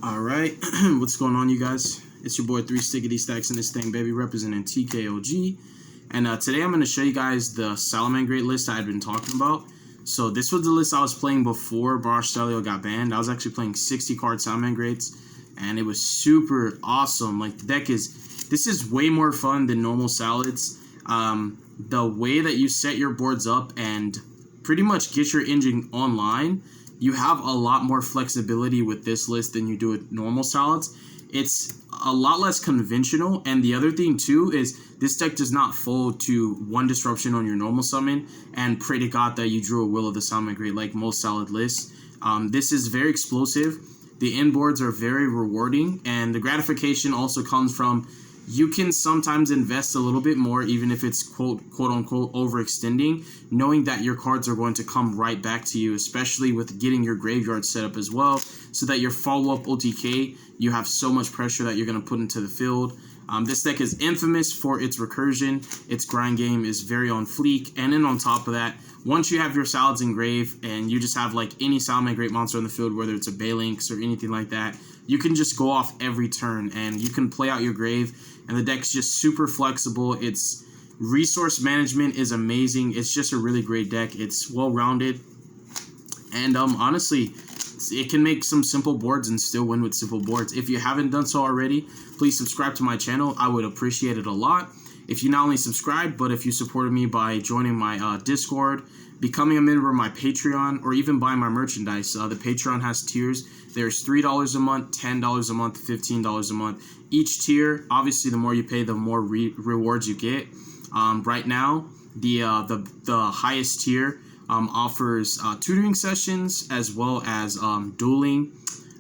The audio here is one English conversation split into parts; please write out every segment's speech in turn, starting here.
All right, what's going on, you guys? It's your boy 3Stickity Stacks in this thing, baby, representing TKOG. And today I'm going to show you guys the Salamangreat list I had been talking about. So this was the list I was playing before Barrage Stalio got banned. I was actually playing 60 card Salamangreats, and it was super awesome. Like, this is way more fun than normal Salads. The way that you set your boards up and pretty much get your engine online, you have a lot more flexibility with this list than you do with normal Salads. It's a lot less conventional, and the other thing too is this deck does not fold to one disruption on your normal summon and pray to God that you drew a Will of the Salamangreat like most Salad lists. This is very explosive. The end boards are very rewarding, and the gratification also comes from you can sometimes invest a little bit more, even if it's quote unquote overextending, knowing that your cards are going to come right back to you, especially with getting your graveyard set up as well, so that your follow-up OTK, you have so much pressure that you're going to put into the field. This deck is infamous for its recursion. Its grind game is very on fleek, and then on top of that, once you have your Salads in grave and you just have like any Salamangreat monster on the field, whether it's a Balinx or anything like that, you can just go off every turn and you can play out your grave, and the deck's just super flexible. Its resource management is amazing. It's just a really great deck. It's well-rounded, and honestly, it can make some simple boards and still win with simple boards. If you haven't done so already, please subscribe to my channel. I would appreciate it a lot. If you not only subscribe, but if you supported me by joining my Discord, becoming a member of my Patreon, or even buying my merchandise. The Patreon has tiers. There's $3 a month, $10 a month, $15 a month. Each tier, obviously, the more you pay, the more rewards you get. Right now, the highest tier offers tutoring sessions as well as dueling.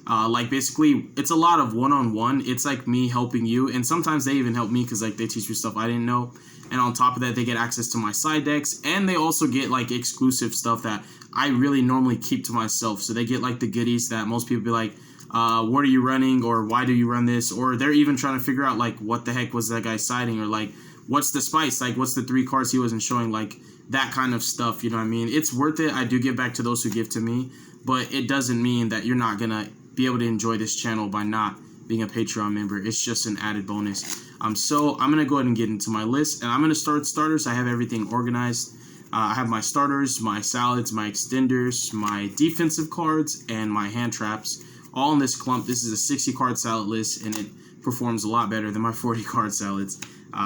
Like, basically, it's a lot of one-on-one. It's like me helping you, and sometimes they even help me because like they teach me stuff I didn't know. And on top of that, they get access to my side decks, and they also get like exclusive stuff that I really normally keep to myself. So they get like the goodies that most people be like, what are you running, or why do you run this? Or they're even trying to figure out like what the heck was that guy siding, or like what's the spice, like what's the 3 cards he wasn't showing, like that kind of stuff. You know what I mean? It's worth it. I do give back to those who give to me, but it doesn't mean that you're not gonna be able to enjoy this channel by not being a Patreon member. It's just an added bonus. So I'm gonna go ahead and get into my list, and I'm gonna start with starters. I have everything organized. I have my starters, my Salads, my extenders, my defensive cards, and my hand traps, all in this clump. This is a 60 card Salad list, and it performs a lot better than my 40 card Salads.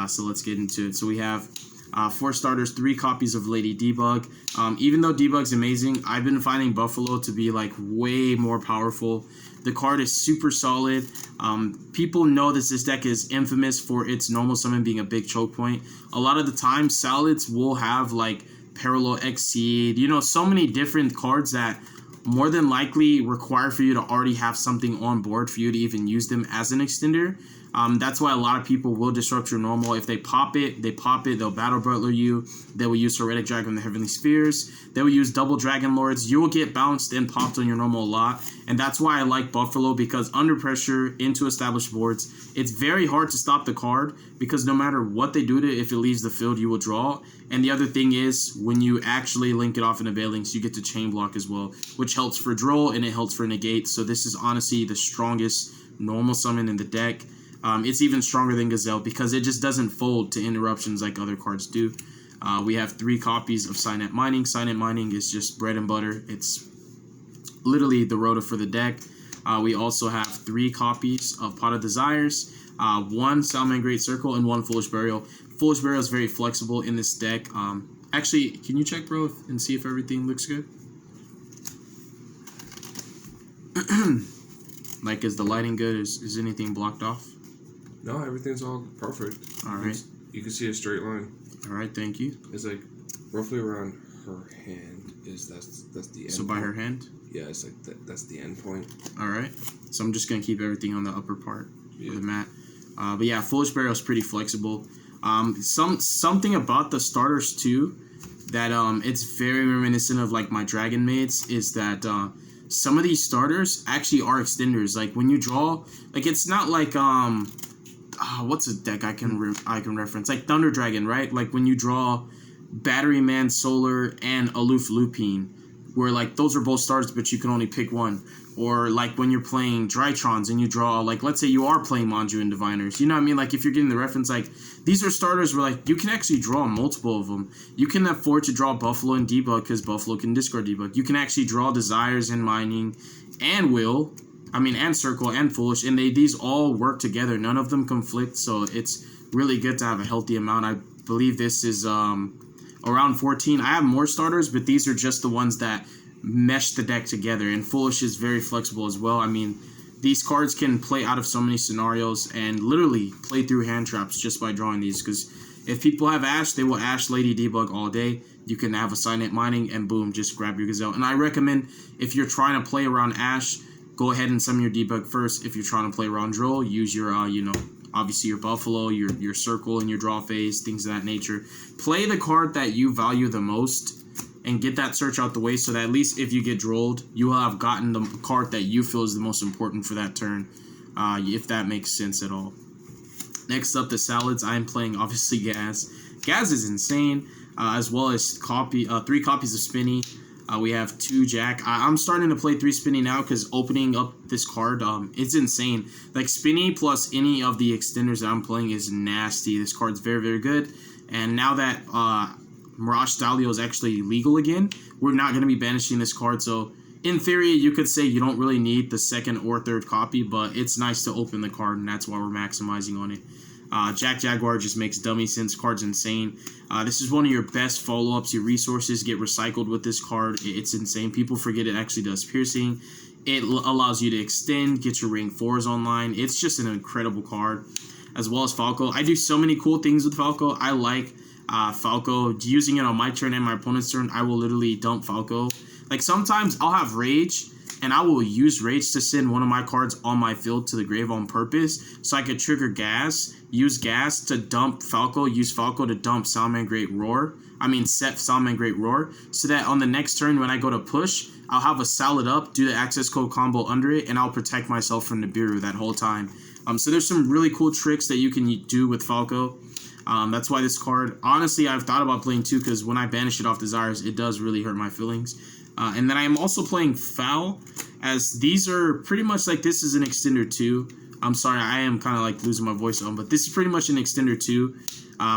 So let's get into it. So we have 4 starters, 3 copies of Lady Debug. Even though Debug's amazing, I've been finding Buffalo to be like way more powerful. The card is super solid. People know that this deck is infamous for its normal summon being a big choke point. A lot of the time, Salads will have like Parallel Exceed, you know, so many different cards that more than likely require for you to already have something on board for you to even use them as an extender. That's why a lot of people will disrupt your normal. If they pop it, they'll Battle Butler you. They will use Heretic Dragon of the Heavenly Spheres. They will use Double Dragon Lords. You will get bounced and popped on your normal a lot. And that's why I like Buffalo, because under pressure, into established boards, it's very hard to stop the card, because no matter what they do to it, if it leaves the field, you will draw. And the other thing is, when you actually link it off in a Balinx, you get to chain block as well, which helps for draw and it helps for negate. So this is honestly the strongest normal summon in the deck. It's even stronger than Gazelle because it just doesn't fold to interruptions like other cards do. We have 3 copies of Signet Mining. Signet Mining is just bread and butter. It's literally the Rota for the deck. We also have 3 copies of Pot of Desires, 1 Salamangreat Circle, and 1 Foolish Burial. Foolish Burial is very flexible in this deck. Actually, can you check, bro, and see if everything looks good? Like, is the lighting good? Is anything blocked off? No, everything's all perfect. All right. You can see a straight line. All right, thank you. It's like roughly around her hand. That's the end. So by her hand? Yeah, it's like that's the end point. All right. So I'm just gonna keep everything on the upper part of the mat. But yeah, Foolish Burial is pretty flexible. Something about the starters too that it's very reminiscent of like my Dragon Mates is that some of these starters actually are extenders. Like when you draw, like it's not like what's a deck I can reference, like Thunder Dragon, right? Like when you draw Battery Man Solar and Aloof Lupine, where like those are both stars but you can only pick one. Or like when you're playing Drytrons and you draw, like let's say you are playing Manju and Diviners, you know what I mean? Like if you're getting the reference, like these are starters where like you can actually draw multiple of them. You can afford to draw Buffalo and Debug because Buffalo can discard Debug. You can actually draw Desires and Mining and Will, and Circle and Foolish, and these all work together. None of them conflict, so it's really good to have a healthy amount. I believe this is around 14. I have more starters, but these are just the ones that mesh the deck together, and Foolish is very flexible as well. These cards can play out of so many scenarios and literally play through hand traps just by drawing these, because if people have Ash, they will Ash Lady Debug all day. You can have a Silent Mining and boom, just grab your Gazelle. And I recommend if you're trying to play around Ash, go ahead and summon your Debug first. If you're trying to play around Droll, use your obviously your Buffalo, your Circle, and your draw phase, things of that nature. Play the card that you value the most and get that search out the way, so that at least if you get drolled, you will have gotten the card that you feel is the most important for that turn, if that makes sense at all. Next up, the Salads. I am playing, obviously, Gaz. Gaz is insane, as well as 3 copies of Spinny. We have 2 Jack. I'm starting to play 3 Spinny now because opening up this card, it's insane. Like, Spinny plus any of the extenders that I'm playing is nasty. This card's very, very good. And now that Mirage Stalio is actually legal again, we're not going to be banishing this card. So, in theory, you could say you don't really need the 2nd or 3rd copy, but it's nice to open the card, and that's why we're maximizing on it. Jack Jaguar just makes dummy sense. Card's insane. This is one of your best follow-ups. Your resources get recycled with this card. It's insane. People forget it actually does piercing. It allows you to extend, get your ring 4s online. It's just an incredible card. As well as Falco. I do so many cool things with Falco. I like Falco. Using it on my turn and my opponent's turn, I will literally dump Falco. Like sometimes I'll have Rage, and I will use Rage to send one of my cards on my field to the grave on purpose, so I could trigger Gas, use Gas to dump Falco, use Falco to dump Salamangreat Roar. Set Salamangreat Roar, so that on the next turn when I go to push, I'll have a Salad up, do the access code combo under it, and I'll protect myself from Nibiru that whole time. So there's some really cool tricks that you can do with Falco. That's why this card, honestly, I've thought about playing too, because when I banish it off Desires, it does really hurt my feelings. And then I am also playing Foul, as these are pretty much like, this is an extender 2. I'm sorry, I am kind of like losing my voice on, but this is pretty much an extender 2.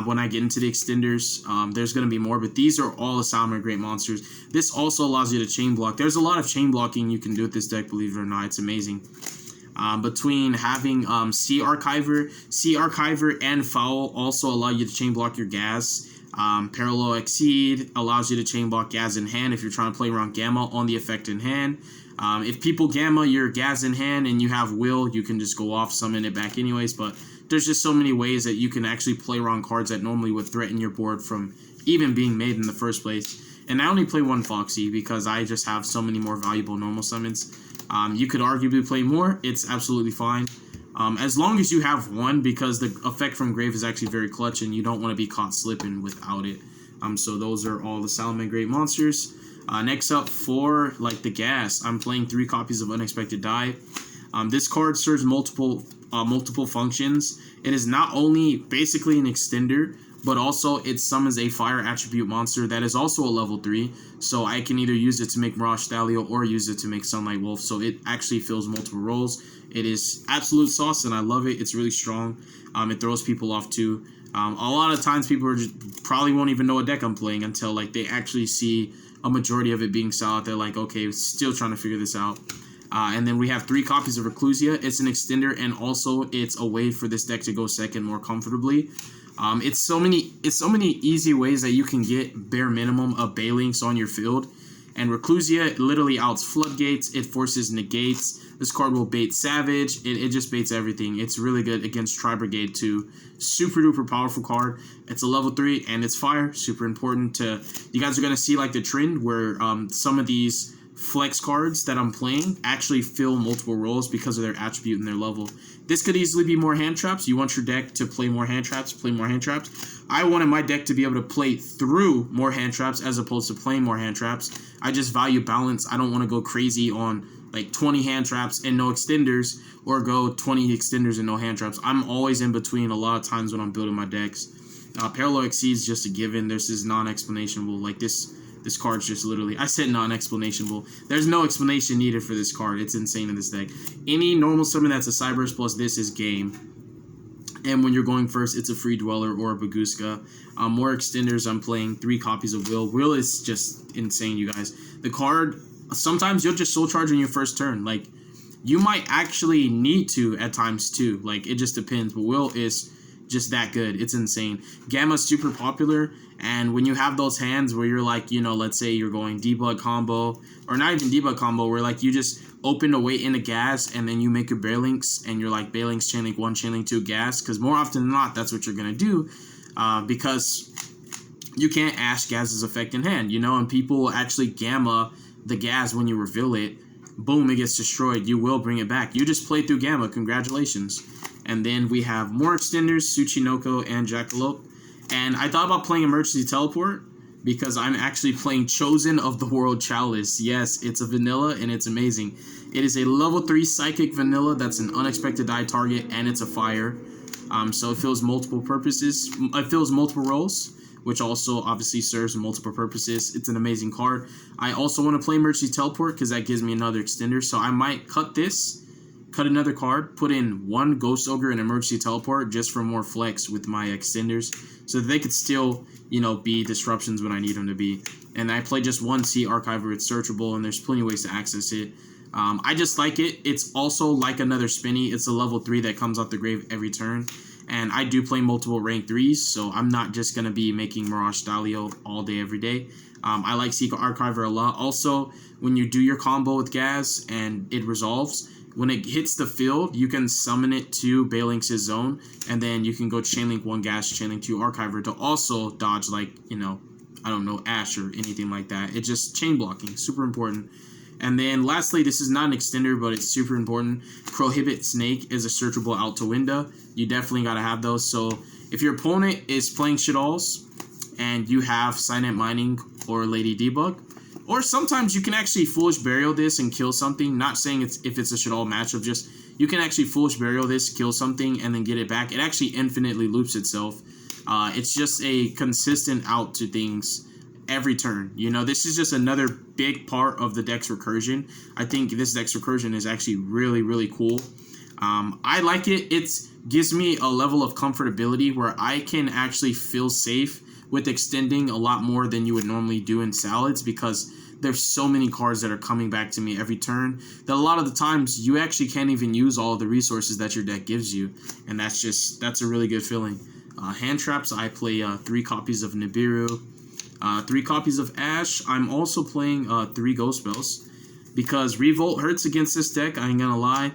When I get into the extenders, there's going to be more, but these are all the Salamangreat monsters. This also allows you to chain block. There's a lot of chain blocking you can do with this deck, believe it or not. It's amazing. Between having Sea Archiver and Foul also allow you to chain block your Gas. Parallel Exceed allows you to chain block Gas in hand if you're trying to play around Gamma on the effect in hand. If people Gamma your Gas in hand and you have Will, you can just go off, summon it back anyways, but there's just so many ways that you can actually play around cards that normally would threaten your board from even being made in the first place. And I only play 1 Foxy because I just have so many more valuable normal summons. You could arguably play more. It's absolutely fine. As long as you have 1, because the effect from Grave is actually very clutch and you don't want to be caught slipping without it. So those are all the Salamangreat monsters. Next up, for the Gas, I'm playing 3 copies of Unexpected Die. This card serves multiple functions. It is not only basically an extender, but also it summons a fire attribute monster that is also a level 3. So I can either use it to make Mirage Stalio or use it to make Sunlight Wolf. So it actually fills multiple roles. It is absolute sauce, and I love it. It's really strong. It throws people off too. A lot of times people probably won't even know what deck I'm playing until they actually see a majority of it being solid. They're like, okay, still trying to figure this out. And then we have 3 copies of Reclusia. It's an extender, and also it's a way for this deck to go second more comfortably. It's so many easy ways that you can get bare minimum of Balinks on your field. And Reclusia literally outs Floodgates. It forces negates. This card will bait Savage. It just baits everything. It's really good against Tri-Brigade too. Super duper powerful card. It's a level 3 and it's fire. Super important to... You guys are going to see the trend where some of these flex cards that I'm playing actually fill multiple roles because of their attribute and their level. This could easily be more hand traps. You want your deck to play more hand traps, play more hand traps. I wanted my deck to be able to play through more hand traps as opposed to playing more hand traps. I just value balance. I don't want to go crazy on 20 hand traps and no extenders, or go 20 extenders and no hand traps. I'm always in between a lot of times when I'm building my decks. Parallel Exceed is just a given. This is non-explainable. This This card's just literally, I said non-explanable. There's no explanation needed for this card. It's insane in this deck. Any normal summon that's a Cyberse plus this is game. And when you're going first, it's a free Dweller or a Baguska. More extenders, I'm playing 3 copies of Will. Will is just insane, you guys. The card, sometimes you'll just soul charge on your first turn. Like, you might actually need to at times too. Like, it just depends. But Will is just that good. It's insane. Gamma's super popular, and when you have those hands where you're like, you know, let's say you're going debug combo, or not even debug combo, where like you just open to wait in a gas and then you make your Bear Links and you're like Bear Links chain link 1, chain link 2 gas, because more often than not that's what you're gonna do, because you can't Ash Gaz's effect in hand, you know, and people will actually Gamma the gas when you reveal it. Boom, it gets destroyed. You will bring it back. You just played through Gamma. Congratulations. And then we have more extenders, Tsuchinoko and Jackalope. And I thought about playing Emergency Teleport because I'm actually playing Chosen of the World Chalice. Yes, it's a vanilla and it's amazing. It is a level 3 Psychic vanilla that's an unexpected die target, and it's a fire. So it fills multiple purposes. It fills multiple roles, which also obviously serves multiple purposes. It's an amazing card. I also want to play Emergency Teleport because that gives me another extender. So I might cut this, cut another card, put in 1 Ghost Ogre and Emergency Teleport just for more flex with my extenders, so that they could still, you know, be disruptions when I need them to be. And I play just 1 Sea Archiver. It's searchable, and there's plenty of ways to access it. I just like it. It's also like another Spinny. It's a level 3 that comes out the grave every turn. And I do play multiple rank 3s, so I'm not just going to be making Mirage Dalio all day, every day. I like Sea Archiver a lot. Also, when you do your combo with Gaz and it resolves, when it hits the field, you can summon it to Balinks' zone, and then you can go Chainlink 1 Gas, Chainlink 2 Archiver to also dodge, like, you know, I don't know, Ash or anything like that. It's just chain blocking, super important. And then lastly, this is not an extender, but it's super important. Prohibit Snake is a searchable out to window. You definitely got to have those. So if your opponent is playing Shadalls and you have Silent Mining or Lady Debug, or sometimes you can actually Foolish Burial this and kill something. Not saying it's if it's a Shadal matchup, just you can actually Foolish Burial this, kill something, and then get it back. It actually infinitely loops itself. It's just a consistent out to things every turn. You know, this is just another big part of the deck's recursion. I think this deck's recursion is actually really, really cool. I like it. It gives me a level of comfortability where I can actually feel safe with extending a lot more than you would normally do in Salads, because there's so many cards that are coming back to me every turn that a lot of the times you actually can't even use all the resources that your deck gives you, and that's a really good feeling. Hand traps, I play 3 copies of Nibiru, 3 copies of Ash. I'm also playing 3 Ghost Spells because Revolt hurts against this deck, I ain't gonna lie.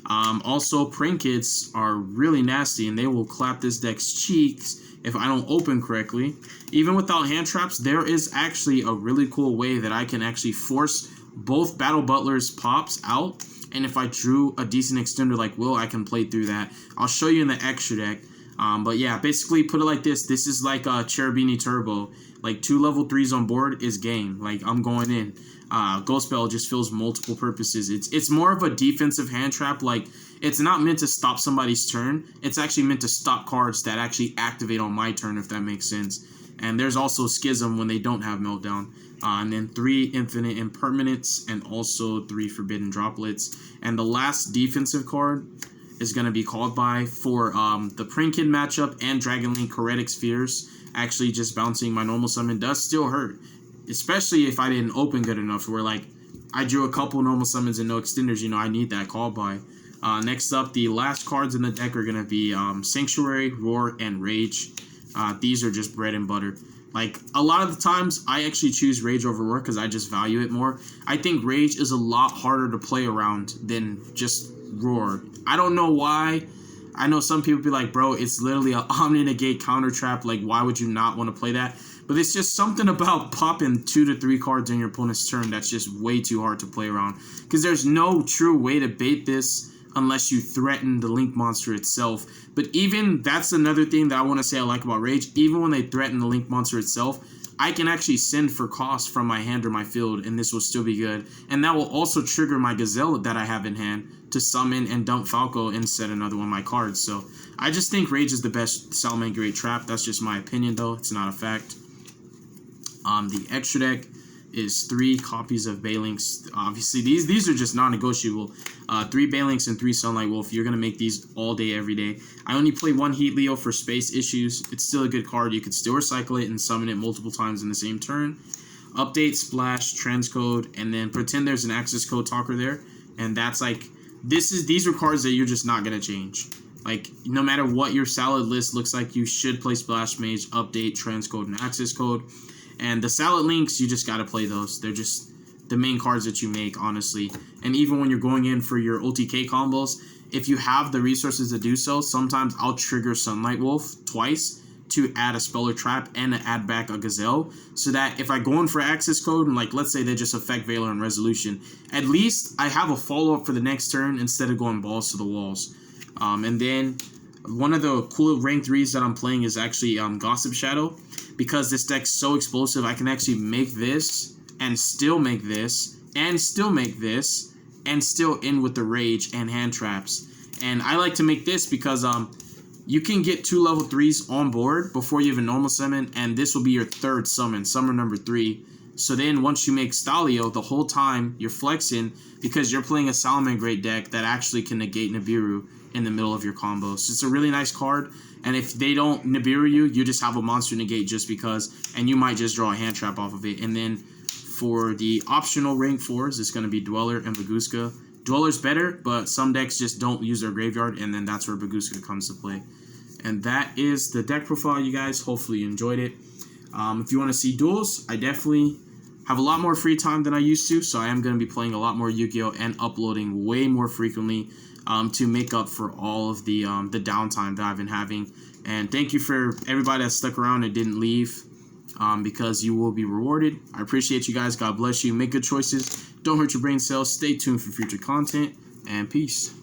Also, Prank Kids are really nasty, and they will clap this deck's cheeks if I don't open correctly. Even without hand traps, there is actually a really cool way that I can actually force both Battle Butler's pops out, and if I drew a decent extender like Will, I can play through that. I'll show you in the extra deck. But yeah, basically put it like this. This is like a Cherubini Turbo. Like 2 level 3s on board is game. Like, I'm going in. Ghost Spell just fills multiple purposes. It's more of a defensive hand trap. Like, it's not meant to stop somebody's turn. It's actually meant to stop cards that actually activate on my turn, if that makes sense. And there's also Schism when they don't have Meltdown. And then 3 Infinite Impermanence and also 3 Forbidden Droplets. And the last defensive card is going to be called by for the Prank Kid matchup and Dragon Link Heretic Spheres. Actually, just bouncing my normal summon does still hurt, especially if I didn't open good enough, where like I drew a couple normal summons and no extenders. You know, I need that call by. Next up, the last cards in the deck are going to be Sanctuary, Roar, and Rage. These are just bread and butter. Like, a lot of the times, I actually choose Rage over Roar because I just value it more. I think Rage is a lot harder to play around than just Roar. I don't know why. I know some people be like, bro, it's literally an Omni-Negate counter trap. Like, why would you not want to play that? But it's just something about popping 2 to 3 cards in your opponent's turn that's just way too hard to play around. Because there's no true way to bait this unless you threaten the Link monster itself. But even, that's another thing that I want to say I like about Rage. Even when they threaten the Link monster itself, I can actually send for cost from my hand or my field, and this will still be good. And that will also trigger my Gazelle that I have in hand to summon and dump Falco and set another one of my cards. So I just think Rage is the best Salamangreat trap. That's just my opinion, though. It's not a fact. The extra deck, is 3 copies of Balinks. Obviously, these are just non-negotiable. 3 Balinks and 3 Sunlight Wolf. You're gonna make these all day, every day. I only play 1 Heat Leo for space issues. It's still a good card. You could still recycle it and summon it multiple times in the same turn. Update, splash, transcode, and then pretend there's an access code talker there, and that's like these are cards that you're just not gonna change. Like, no matter what your salad list looks like, you should play Splash Mage, Update, Transcode, and Access Code. And the salad links, you just gotta play those. They're just the main cards that you make, honestly. And even when you're going in for your OTK combos, if you have the resources to do so, sometimes I'll trigger Sunlight Wolf twice to add a Speller Trap and to add back a Gazelle, so that if I go in for access code and, like, let's say they just affect Valor and Resolution, at least I have a follow-up for the next turn instead of going balls to the walls. And then one of the cool rank 3s that I'm playing is actually Gossip Shadow, because this deck's so explosive. I can actually make this and still make this and still make this and still end with the Rage and hand traps. And I like to make this because you can get 2 level 3s on board before you even normal summon, and this will be your 3rd summon, summon number 3. So then once you make Stalio, the whole time you're flexing because you're playing a Salamangreat deck that actually can negate Nibiru in the middle of your combo. So it's a really nice card, and if they don't Nibiru you, you just have a monster negate just because, and you might just draw a hand trap off of it. And then for the optional rank 4s, it's going to be Dweller and Baguska. Dweller's better, but some decks just don't use their graveyard, and then that's where Baguska comes to play. And that is the deck profile, you guys. Hopefully you enjoyed it. If you want to see duels, I definitely have a lot more free time than I used to, so I am going to be playing a lot more Yu-Gi-Oh! And uploading way more frequently to make up for all of the downtime that I've been having. And thank you for everybody that stuck around and didn't leave, because you will be rewarded. I appreciate you guys. God bless you. Make good choices. Don't hurt your brain cells. Stay tuned for future content, and peace.